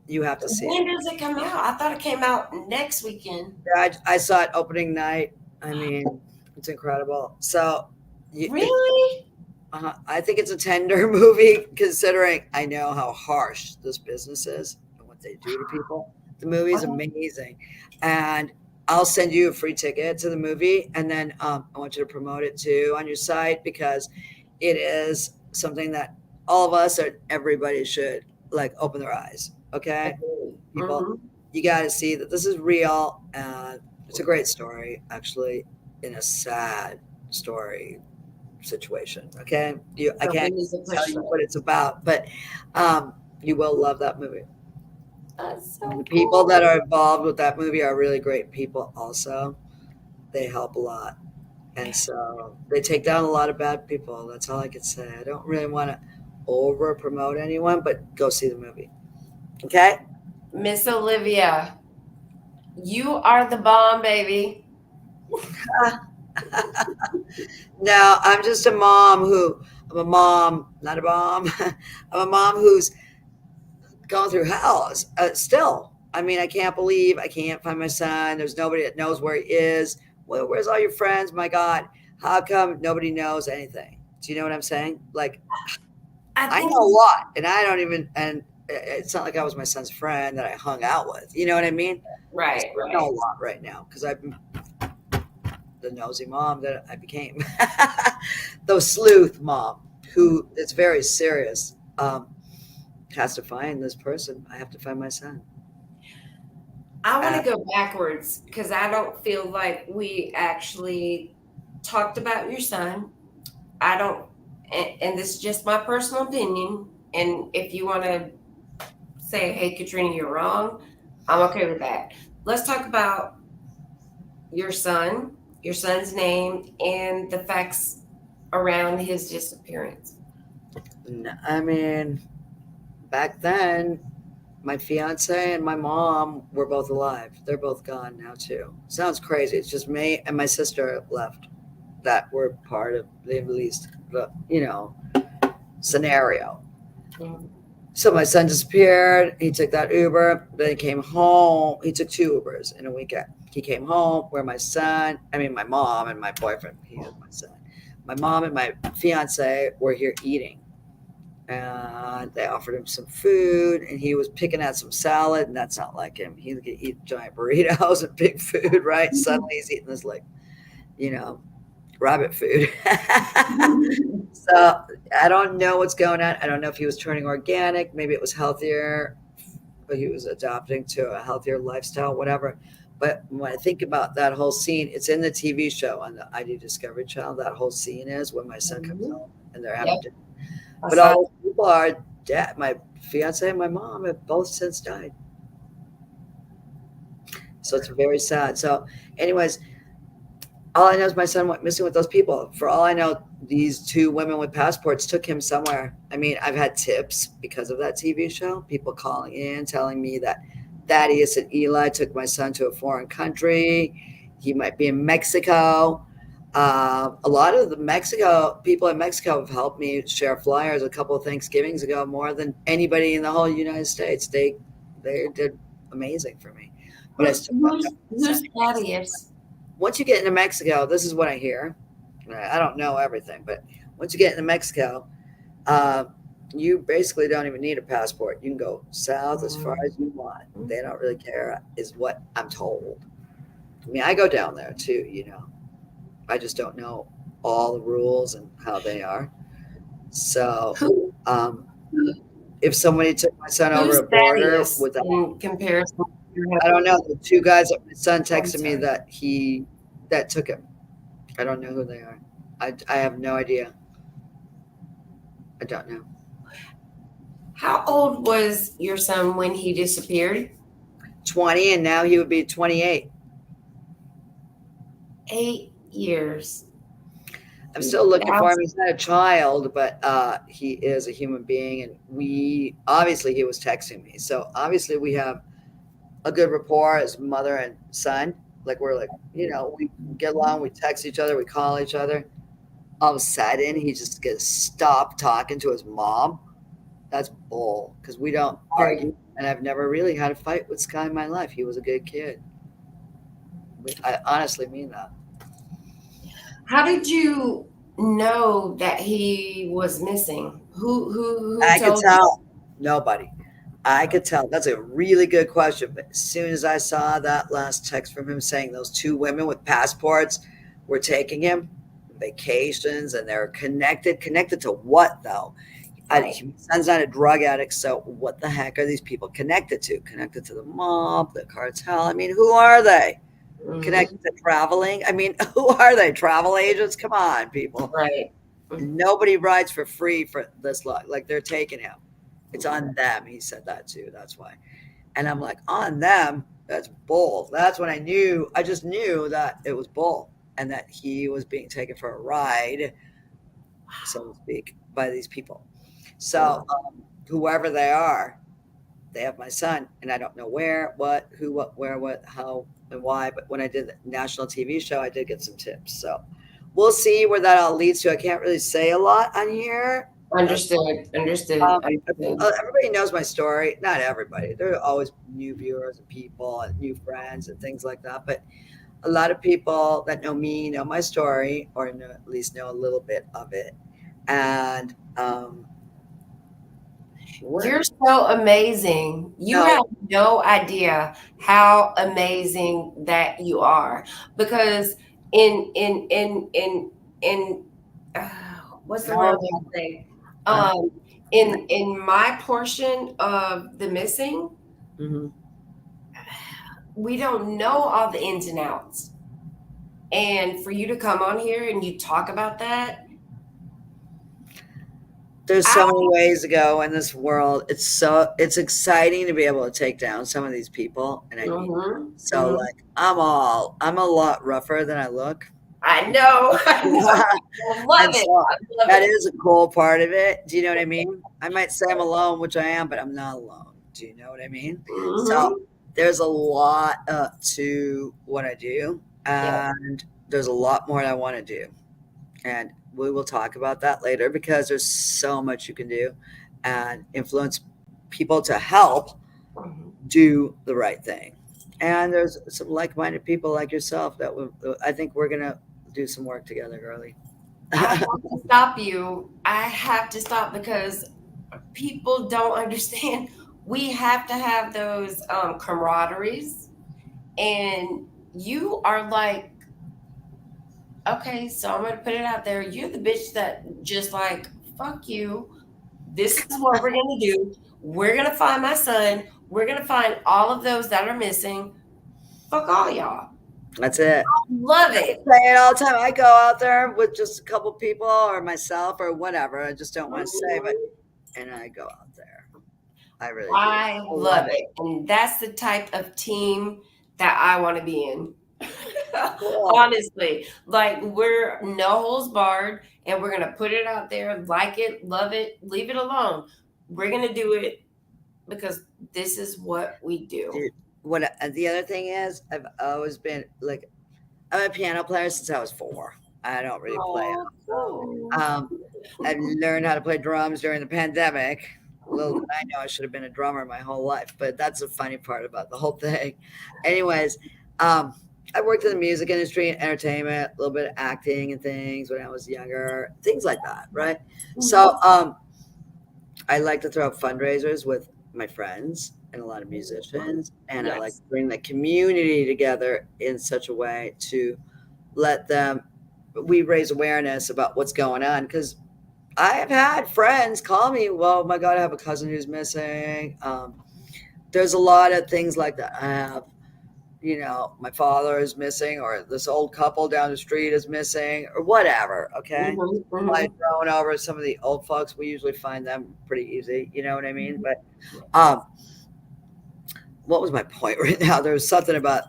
You have to see it. When does it come out? I thought it came out next weekend. Yeah, I saw it opening night. I mean, it's incredible. So, Really? I think it's a tender movie considering I know how harsh this business is and what they do to people. The movie is Okay. amazing. And I'll send you a free ticket to the movie. And then I want you to promote it too on your site because it is something that all of us or everybody should like open their eyes. Okay. Agreed. People, Mm-hmm. you got to see that this is real. And it's a great story, actually, in a sad story situation. Okay, I So we can't need to tell push you for it. what it's about, but you will love that movie. That's And the so people cool. that are involved with that movie are really great people. Also, they help a lot, and so they take down a lot of bad people. That's all I can say. I don't really want to over promote anyone, but go see the movie. Okay. Miss Olivia, you are the bomb, baby. No, I'm just a mom who. I'm a mom, not a bomb. I'm a mom who's going through hell still. I mean, I can't believe I can't find my son. There's nobody that knows where he is. Well, where's all your friends? My God, how come nobody knows anything? Do you know what I'm saying? Like, I I think know a lot, and I don't even, and it's not like I was my son's friend that I hung out with. You know what I mean? I right, still know right. a lot right now because I've been the nosy mom that I became, the sleuth mom who is very serious. Has to find this person. I have to find my son. I want Uh, to go backwards because I don't feel like we actually talked about your son. I don't, and this is just my personal opinion. And if you want to say, hey, Katrina, you're wrong, I'm okay with that. Let's talk about your son, your son's name, and the facts around his disappearance. I mean, back then, my fiance and my mom were both alive. They're both gone now too. Sounds crazy. It's just me and my sister left that were part of the released, scenario. Mhm. So my son disappeared. He took that Uber. Then he came home. He took two Ubers in a weekend. He came home where my mom and my boyfriend, he is my son. My mom and my fiance were here eating. And they offered him some food, and he was picking at some salad, and that's not like him. He could eat giant burritos and big food, right? Suddenly he's eating this, like, you know, rabbit food. So I don't know what's going on. I don't know if he was turning organic. Maybe it was healthier, but he was adapting to a healthier lifestyle, whatever. But when I think about that whole scene, it's in the TV show on the ID Discovery Channel. That whole scene is when my son comes Mhm. home and they're having Yep, dinner. I But saw. all those people are dead. My fiance and my mom have both since died. So it's very sad. So, anyways, all I know is my son went missing with those people. For all I know, these two women with passports took him somewhere. I mean, I've had tips because of that TV show. People calling in, telling me that Thaddeus and Eli took my son to a foreign country. He might be in Mexico. A lot of the Mexico people in Mexico have helped me share flyers a couple of Thanksgivings ago, more than anybody in the whole United States. They did amazing for me, but I still got no Who's consent. Thaddeus? Once you get into Mexico, this is what I hear. I don't know everything, but once you get into Mexico, uh, you basically don't even need a passport. You can go south as far as you want. They don't really care, is what I'm told. I mean, I go down there too. I just don't know all the rules and how they are. So, Who, um, if somebody took my son over who's a border Thaddeus without, in comparison to your I don't know, the two guys that my son I'm texted me sorry. that took him. I don't know who they are. I have no idea. I don't know. How old was your son when he disappeared? 20, and now he would be 28. 8 years. I'm still looking for him. That's He's not a child, but he is a human being. And he was texting me. So obviously we have a good rapport as mother and son. Like we're like, we get along, we text each other, we call each other. All of a sudden, he just gets stopped talking to his mom. That's bull because we don't right. argue. And I've never really had a fight with Sky in my life. He was a good kid. I honestly mean that. How did you know that he was missing? Who I could told you? tell. Nobody. I could tell. That's a really good question. But as soon as I saw that last text from him saying those two women with passports were taking him vacations and they're connected to what though? Right. My son's not a drug addict, so what the heck are these people connected to? Connected to the mob, the cartel? I mean, who are they? Hmm. Connected to traveling? I mean, who are they? Travel agents? Come on, people. Right. Nobody rides for free for this luck. Like they're taking him. It's on them. He said that too. That's why. And I'm like, on them? That's bull. That's when I just knew that it was bull and that he was being taken for a ride, so to speak, by these people. So, Wow. whoever they are, they have my son, and I don't know where, what, who, what, where, what, how, and why. But when I did the national TV show, I did get some tips. So, we'll see where that all leads to. I can't really say a lot on here. Understood. Understood. Understood. Everybody knows my story. Not everybody. There are always new viewers and people and new friends and things like that. But a lot of people that know me know my story, or know, at least know a little bit of it. And we're You're so amazing. You no, have no idea how amazing that you are. Because in uh, what's the word I'm no. going to say? I'm, Um, in my portion of the missing, mhm. we don't know all the ins and outs. And for you to come on here and you talk about that, there's I so many ways to go in this world. It's exciting to be able to take down some of these people, and I need that. hmm So like I'm a lot rougher than I look. I know. I know. I love And it. so I love that it. is a cool part of it. Do you know what I mean? I might say I'm alone, which I am, but I'm not alone. Do you know what I mean? So hmm there's a lot to what I do, Yeah. and there's a lot more I want to do. And we will talk about that later because there's so much you can do and influence people to help Mhm. do the right thing. And there's some like-minded people like yourself that I think we're gonna do some work together, girlie. I have to stop you. I have to stop because people don't understand. We have to have those camaraderies, and you are like, okay, so I'm gonna put it out there. You're the bitch that just like, fuck you. This is what we're gonna do. We're gonna find my son. We're gonna find all of those that are missing. Fuck all y'all. That's it. Love I it. say it all the time. I go out there with just a couple people or myself or whatever. I just don't want to say, but Mhm. and I go out there. I really do. I I love love it. it. And that's the type of team that I want to be in. Cool. Honestly, like we're no holds barred and we're going to put it out there, like it, love it, leave it alone. We're going to do it because this is what we do. Dude, what the other thing is, I've always been like I'm a piano player since I was 4. I don't really play. Oh, cool. I learned how to play drums during the pandemic. Little did I know I should have been a drummer my whole life, but that's the funny part about the whole thing. Anyways, um, I worked in the music industry and entertainment, a little bit of acting and things when I was younger, things like that, right? So Mhm. I like to throw up fundraisers with my friends and a lot of musicians, and I like to Yes. bring the community together in such a way to let them we raise awareness about what's going on because I have had friends call me, well, my God, I have a cousin who's missing. There's a lot of things like that. I have, my father is missing, or this old couple down the street is missing, or whatever. Okay. Mhm, Like mhm. throwing over some of the old folks, we usually find them pretty easy. You know what I mean? Mhm. But um, what was my point right now? There was something about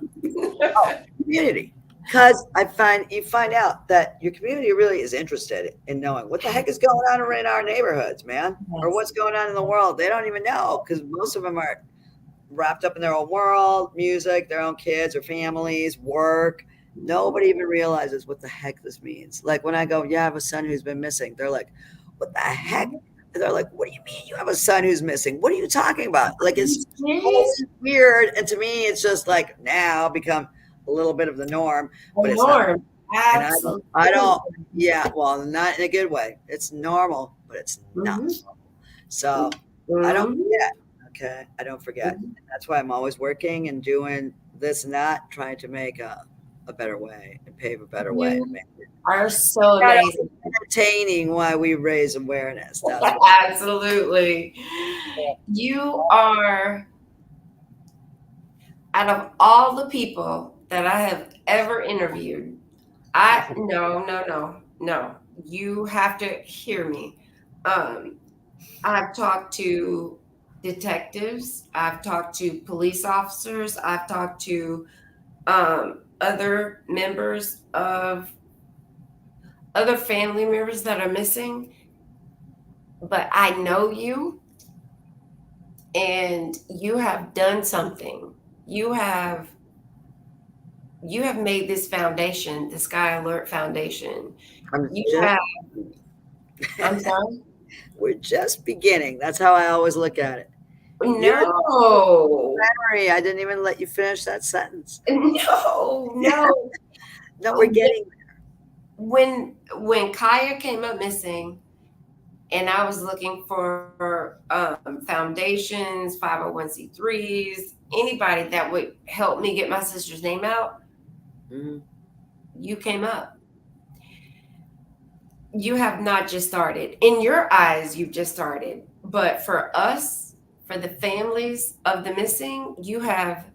community. Because you find out that your community really is interested in knowing what the heck is going on in our neighborhoods, man, or Yes. what's going on in the world. They don't even know because most of them are wrapped up in their own world, music, their own kids or families, work. Nobody even realizes what the heck this means. Like when I go, yeah, I have a son who's been missing. They're like, what the heck? Mhm. They're like, what do you mean you have a son who's missing? What are you talking about? Like Are you it's serious? totally weird. And to me, it's just like now become a little bit of the norm, The but it's not. norm. And I Absolutely. don't, yeah, well, not in a good way. It's normal, but it's not. Mhm. So I don't Mhm. forget. Okay. I don't forget. Mhm. And that's why I'm always working and doing this and that, trying to make a better way and pave a better way. You are so Not amazing. only entertaining why we raise awareness. That's what. Absolutely. You are, out of all the people that I have ever interviewed, no, no, no, no. You have to hear me. Um, I've talked to detectives, I've talked to police officers, I've talked to other members of other family members that are missing, but I know you and you have done something. You have you have made this foundation, the Sky Alert Foundation. I'm You just, have I'm sorry? we're just beginning. That's how I always look at it. You're No. memory. I didn't even let you finish that sentence. No, no. No, we're getting. When Kaya came up missing and I was looking for foundations, 501c3s, anybody that would help me get my sister's name out, Mhm. you came up. You have not just started. In your eyes, you've just started. But for us, for the families of the missing, you have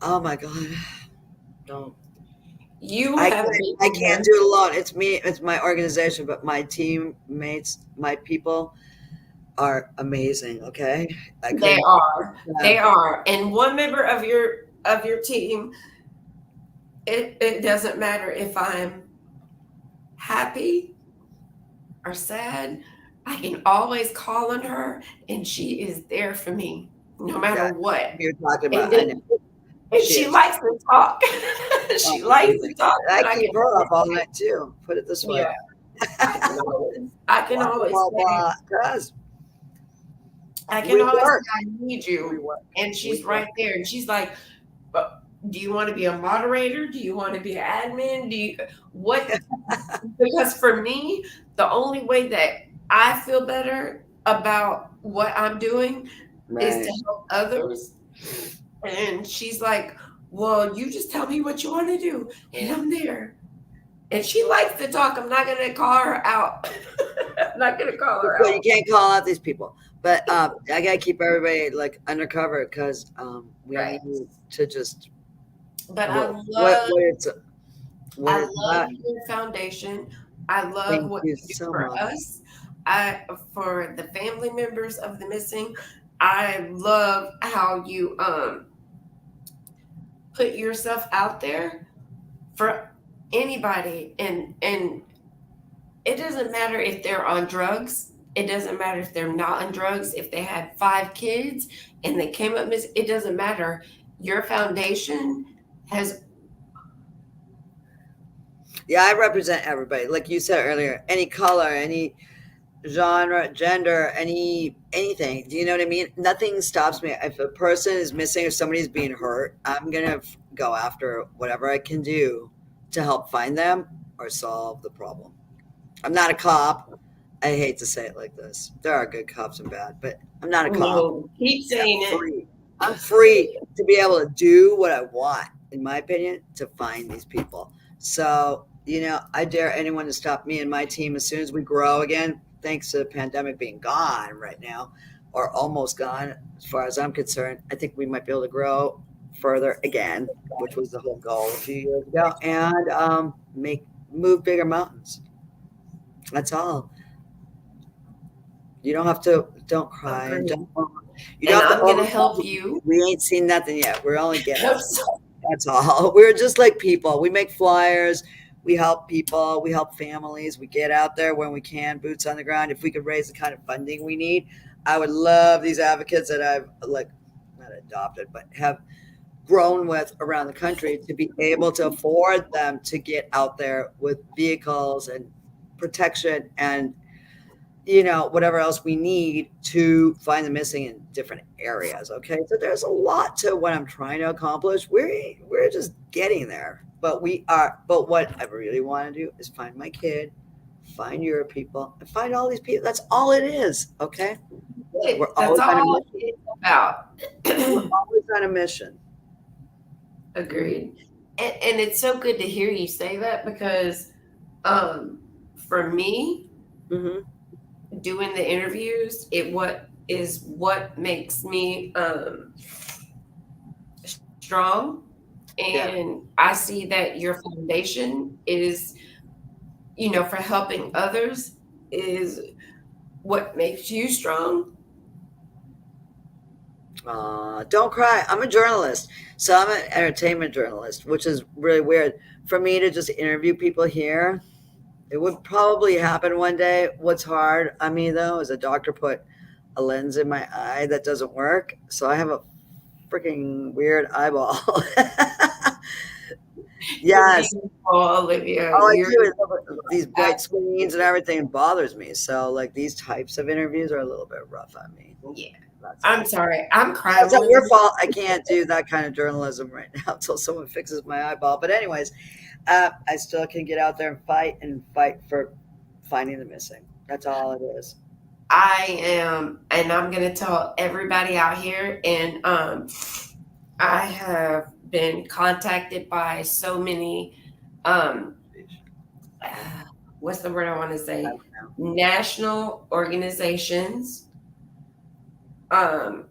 Oh my God. Don't. You I have can't, been I can't here. do it alone. It's me, it's my organization, but my teammates, my people are amazing. Okay. I They couldn't are. They them. are. And one member of your team, it doesn't matter if I'm happy or sad. I can always call on her and she is there for me no matter That what. you're talking And about. I know then and she she is. likes to talk. Oh, She likes to amazing. talk, I but I keep can her always up all say, night too. Put it this way. yeah, I can Blah, blah, always blah, say, blah. Because I can we always say work. I need We you. work. And We she's work. right there. And she's like, "But do you want to be a moderator? Do you want to be an admin? Do you what?" Because for me, the only way that I feel better about what I'm doing is to Right. help others. And she's like, "Well, you just tell me what you want to do, and I'm there." And she likes to talk. I'm not gonna call her out. I'm not gonna call her Well, you out. can't call out these people, but I gotta keep everybody like undercover because we Right. need to just But what I it's love about. your foundation. I love Thank what you you do so for much. us. I for the family members of the missing. I love how you put yourself out there for anybody, and it doesn't matter if they're on drugs. It doesn't matter if they're not on drugs. If they had 5 kids and they came up missing, it doesn't matter. Your foundation has Yeah, I represent everybody. Like you said earlier, any color, any genre, gender, anything. Do you know what I mean? Nothing stops me. If a person is missing or somebody's being hurt, I'm gonna go after whatever I can do to help find them or solve the problem. I'm not a cop. I hate to say it like this. There are good cops and bad, but I'm not a cop. no keep I'm saying it. free. I'm free to be able to do what I want, in my opinion, to find these people. So, I dare anyone to stop me and my team as soon as we grow again, thanks to the pandemic being gone right now, or almost gone, as far as I'm concerned. I think we might be able to grow further again, which was the whole goal a few years ago, and make move bigger mountains. That's all. You don't have to. Don't cry and Agreed. you And don't have to I'm gonna help overcome. you. We ain't seen nothing yet. We're only getting I'm started. so- That's all. We're just like people. We make flyers. We help people. We help families. We get out there when we can, boots on the ground. If we could raise the kind of funding we need, I would love these advocates that I've like not adopted, but have grown with around the country to be able to afford them to get out there with vehicles and protection and whatever else we need to find the missing in different areas. Okay. So there's a lot to what I'm trying to accomplish. We're just getting there. But what I really want to do is find my kid, find your people, and find all these people. That's all it is. Okay. We're That's always on a all mission. it's about. We're always on a mission. Agreed. And it's so good to hear you say that because for me, Hmm. doing the interviews, what makes me strong. Yeah. And I see that your foundation is, for helping others is what makes you strong. Don't cry. I'm a journalist. So I'm an entertainment journalist, which is really weird. For me to just interview people here, it would probably happen one day. What's hard on me though is a doctor put a lens in my eye that doesn't work. So I have a freaking weird eyeball. You're Yes. beautiful, Olivia. All I You're do is look at these bright screens and everything and bothers me. So like these types of interviews are a little bit rough on me. yeah. That's I'm all. sorry. I'm crying, It's not your Olivia. fault. I can't do that kind of journalism right now until someone fixes my eyeball. But anyways, I still can get out there and fight for finding the missing. That's all it is. I am, and I'm gonna tell everybody out here, and I have been contacted by so many um uh, what's the word I want to I say? don't know. National organizations um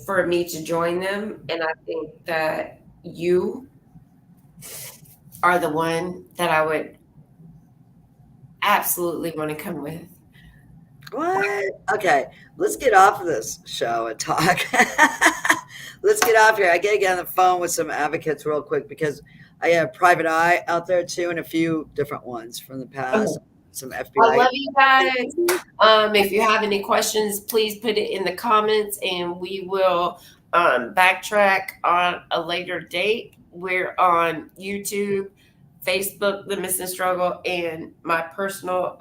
for me to join them, and I think that you are the one that I would absolutely want to come with. What? Okay, let's get off of this show and talk. Let's get off here. I gotta get on the phone with some advocates real quick because I have Private Eye out there too, and a few different ones from the past. Some I FBI. love you guys. If you have any questions, please put it in the comments and we will backtrack on a later date. We're on YouTube, Facebook, The Missing Struggle, and my personal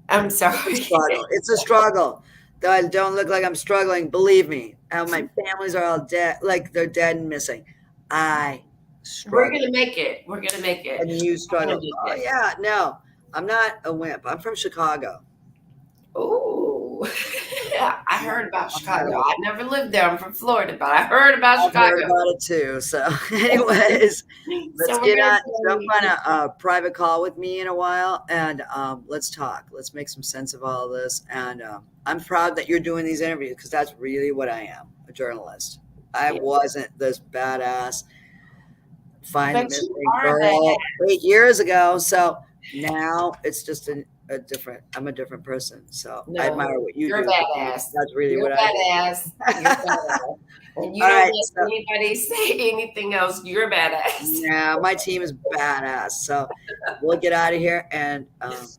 I'm sorry. Struggle. It's a struggle. Though I don't look like I'm struggling, believe me. How my families are all dead, like they're dead and missing. I We're struggle, gonna make it. We're gonna make it. and you We're gonna struggle. make Oh it. yeah, no, I'm not a wimp. I'm from Chicago. Oh, I heard about I'm not a Chicago. wimp. I never lived there. I'm from Florida, but I heard about I've heard Chicago. about it too. So, anyways, let's So we're get gonna on, jump say, on a private call with me in a while, and let's talk. Let's make some sense of all of this. And I'm proud that you're doing these interviews because that's really what I am, a journalist. I yeah. wasn't this badass find the But you missing are a badass. girl 8 years ago. So now it's just a different. I'm a different person. So I No, admire what you you're a do. badass. That's really You're what a I do. badass. You're a badass. And you All don't right. let So anybody say anything else. You're a badass. yeah, my team is badass. So we'll get out of here and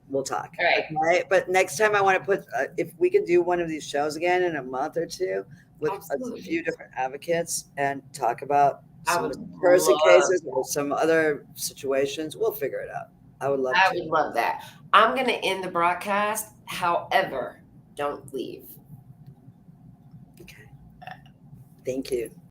we'll talk. All right. Okay. But next time I want to put, if we can do one of these shows again in a month or two with a Absolutely. few different advocates and talk about I some would person love. cases or some other situations, we'll figure it out. I would love I to. would love that. I'm gonna end the broadcast. However, don't leave. Okay. Thank you.